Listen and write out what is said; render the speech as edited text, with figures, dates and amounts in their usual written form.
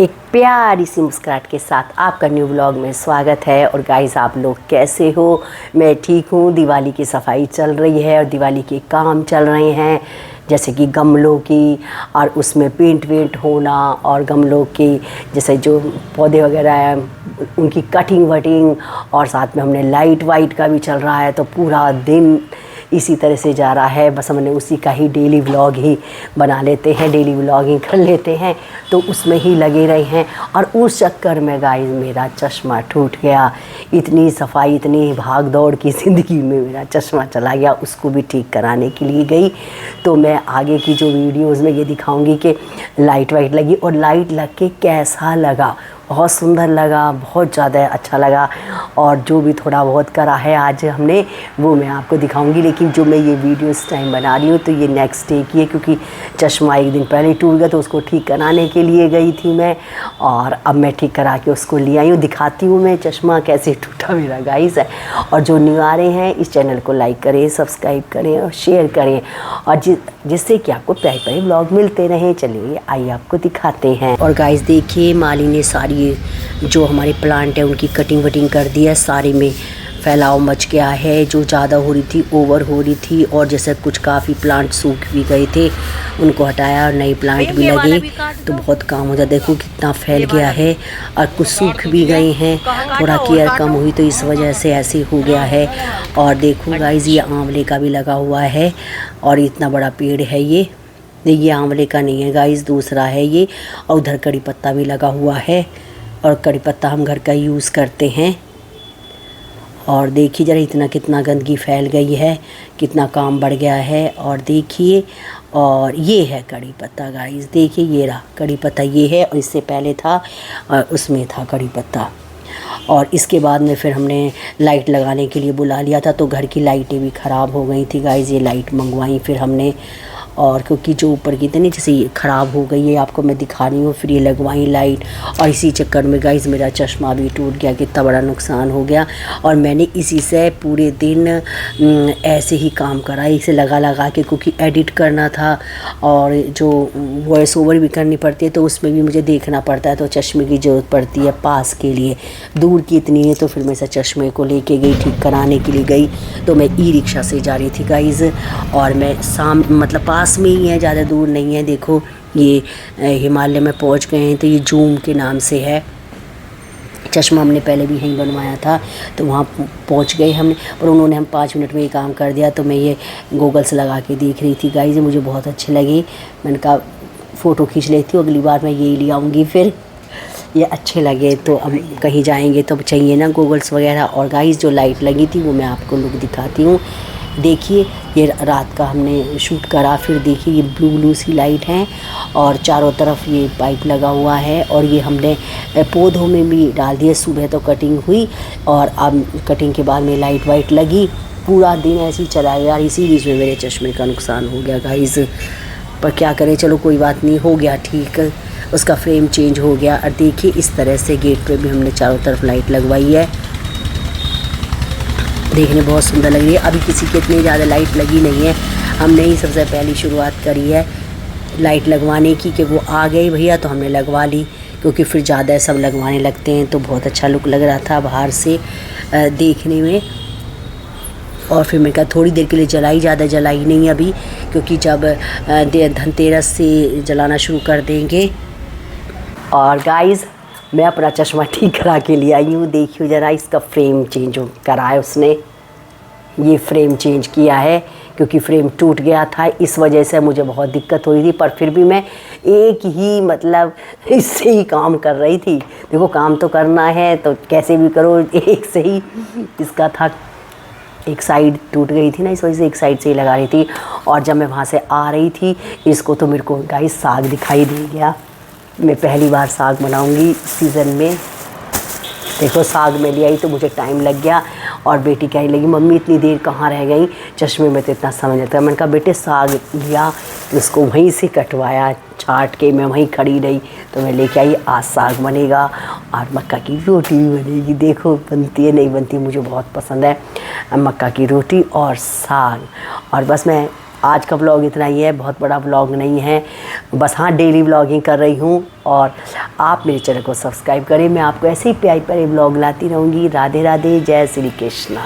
एक प्यारी सी मुस्कुराहट के साथ आपका न्यू व्लॉग में स्वागत है। और गाइस, आप लोग कैसे हो? मैं ठीक हूँ। दिवाली की सफाई चल रही है और दिवाली के काम चल रहे हैं, जैसे कि गमलों की और उसमें पेंट वेंट होना, और गमलों की जैसे जो पौधे वगैरह हैं उनकी कटिंग वटिंग, और साथ में हमने लाइट वाइट का भी चल रहा है। तो पूरा दिन इसी तरह से जा रहा है। बस हमने उसी का ही डेली व्लॉग ही बना लेते हैं, डेली व्लॉगिंग कर लेते हैं, तो उसमें ही लगे रहे हैं। और उस चक्कर में गाइस मेरा चश्मा टूट गया। इतनी सफाई, इतनी भाग दौड़ की ज़िंदगी में मेरा चश्मा चला गया। उसको भी ठीक कराने के लिए गई। तो मैं आगे की जो वीडियोज़ में ये दिखाऊंगी कि लाइट वाइट लगी और लाइट लग के कैसा लगा। बहुत सुंदर लगा, बहुत ज़्यादा अच्छा लगा। और जो भी थोड़ा बहुत करा है आज हमने, वो मैं आपको दिखाऊंगी। लेकिन जो मैं ये वीडियो इस टाइम बना रही हूँ तो ये नेक्स्ट डे की है, क्योंकि चश्मा एक दिन पहले टूट गया, तो उसको ठीक कराने के लिए गई थी मैं। और अब मैं ठीक करा के उसको ले आई हूँ। दिखाती हूँ मैं चश्मा कैसे टूटा मेरा गाइस है। और जो न्यू आ रहे हैं, इस चैनल को लाइक करें, सब्सक्राइब करें और शेयर करें, और जिससे कि आपको प्यारे प्यारे ब्लॉग मिलते रहें। चलिए आइए आपको दिखाते हैं। और गाइस देखिए, माली ने सारी जो हमारे प्लांट है उनकी कटिंग वटिंग कर दी है। सारे में फैलाव मच गया है, जो ज़्यादा हो रही थी ओवर हो रही थी। और जैसे कुछ काफ़ी प्लांट सूख भी गए थे, उनको हटाया और नए प्लांट भी लगे, तो बहुत काम हो जाता। देखो कितना फैल गया है, और कुछ सूख भी गए हैं। थोड़ा केयर कम हुई तो इस वजह से ऐसे हो गया है। और देखो गाइस, ये आंवले का भी लगा हुआ है, और इतना बड़ा पेड़ है ये आंवले का नहीं है गाइस, दूसरा है ये। और उधर कड़ी पत्ता भी लगा हुआ है, और कड़ी पत्ता हम घर का यूज़ करते हैं। और देखिए ज़रा इतना कितना गंदगी फैल गई है, कितना काम बढ़ गया है। और देखिए, और ये है कड़ी पत्ता गाइस, देखिए ये रहा कड़ी पत्ता, ये है। और इससे पहले था उसमें था कड़ी पत्ता। और इसके बाद में फिर हमने लाइट लगाने के लिए बुला लिया था, तो घर की लाइटें भी ख़राब हो गई थी गाइस। ये लाइट मंगवाई फिर हमने, और क्योंकि जो ऊपर की थी ना, जैसे ये ख़राब हो गई है, आपको मैं दिखा रही हूँ। फिर ये लगवाई लाइट, और इसी चक्कर में गाइस मेरा चश्मा भी टूट गया। कितना बड़ा नुकसान हो गया। और मैंने इसी से पूरे दिन ऐसे ही काम करा, इसे लगा के, क्योंकि एडिट करना था और जो वॉइस ओवर भी करनी पड़ती है, तो उसमें भी मुझे देखना पड़ता है। तो चश्मे की ज़रूरत पड़ती है पास के लिए, दूर की इतनी है। तो फिर मैं इसे चश्मे को लेके गई, ठीक कराने के लिए गई। तो मैं ई रिक्शा से जा रही थी गाइस, और मैं मतलब पास में ही है, ज़्यादा दूर नहीं है। देखो ये हिमालय में पहुंच गए हैं। तो ये जूम के नाम से है। चश्मा हमने पहले भी यहीं बनवाया था, तो वहाँ पहुंच गए हमने। और उन्होंने हम 5 मिनट में ये काम कर दिया। तो मैं ये गूगल्स लगा के देख रही थी गाइस, मुझे बहुत अच्छे लगे। मैंने कहा फ़ोटो खींच लेती हूँ, अगली बार मैं यही ले आऊँगी। फिर ये अच्छे लगे, तो अब कहीं जाएंगे तो चाहिए ना गूगल्स वगैरह। और गाइस जो लाइट लगी थी वो मैं आपको लुक दिखाती हूँ। देखिए ये रात का हमने शूट करा। फिर देखिए ये ब्लू सी लाइट है, और चारों तरफ ये पाइप लगा हुआ है। और ये हमने पौधों में भी डाल दिए। सुबह तो कटिंग हुई, और अब कटिंग के बाद में लाइट वाइट लगी। पूरा दिन ऐसे ही चला यार। इसी बीच में मेरे चश्मे का नुकसान हो गया गाइस, पर क्या करें, चलो कोई बात नहीं, हो गया ठीक। उसका फ्रेम चेंज हो गया। और देखिए इस तरह से गेट पे भी हमने चारों तरफ लाइट लगवाई है, देखने बहुत सुंदर लग रही है। अभी किसी के इतनी ज़्यादा लाइट लगी नहीं है, हमने ही सबसे पहली शुरुआत करी है लाइट लगवाने की, कि वो आ गए भैया तो हमने लगवा ली। क्योंकि फिर ज़्यादा सब लगवाने लगते हैं तो बहुत अच्छा लुक लग रहा था बाहर से देखने में। और फिर मैंने कहा थोड़ी देर के लिए जलाई, ज़्यादा जलाई नहीं अभी, क्योंकि जब धनतेरस से जलाना शुरू कर देंगे। और गाइस मैं अपना चश्मा ठीक करा के लिए आई हूँ। देखिए ज़रा, इसका फ्रेम चेंज करा है उसने, ये फ्रेम चेंज किया है, क्योंकि फ्रेम टूट गया था। इस वजह से मुझे बहुत दिक्कत हो रही थी, पर फिर भी मैं एक ही मतलब इससे ही काम कर रही थी। देखो काम तो करना है, तो कैसे भी करो, एक से ही इसका था। एक साइड टूट गई थी ना, इस वजह से एक साइड से ही लगा रही थी। और जब मैं वहाँ से आ रही थी, इसको तो मेरे को गाइस साग दिखाई दे गया। मैं पहली बार साग बनाऊंगी सीज़न में। देखो साग में ले आई तो मुझे टाइम लग गया। और बेटी कहने लगी मम्मी इतनी देर कहाँ रह गई, चश्मे में तो इतना समझ आता है। मैंने कहा बेटे साग लिया, तो उसको वहीं से कटवाया छाट के, मैं वहीं खड़ी रही। तो मैं लेके आई, आज साग बनेगा और मक्का की रोटी भी बनेगी। देखो बनती है नहीं बनती, मुझे बहुत पसंद है मक्का की रोटी और साग। और बस मैं आज का व्लॉग इतना ही है, बहुत बड़ा व्लॉग नहीं है। बस हाँ डेली व्लॉगिंग कर रही हूँ। और आप मेरे चैनल को सब्सक्राइब करें। मैं आपको ऐसे ही प्यारे प्यारे ब्लॉग लाती रहूँगी। राधे राधे, जय श्री कृष्णा।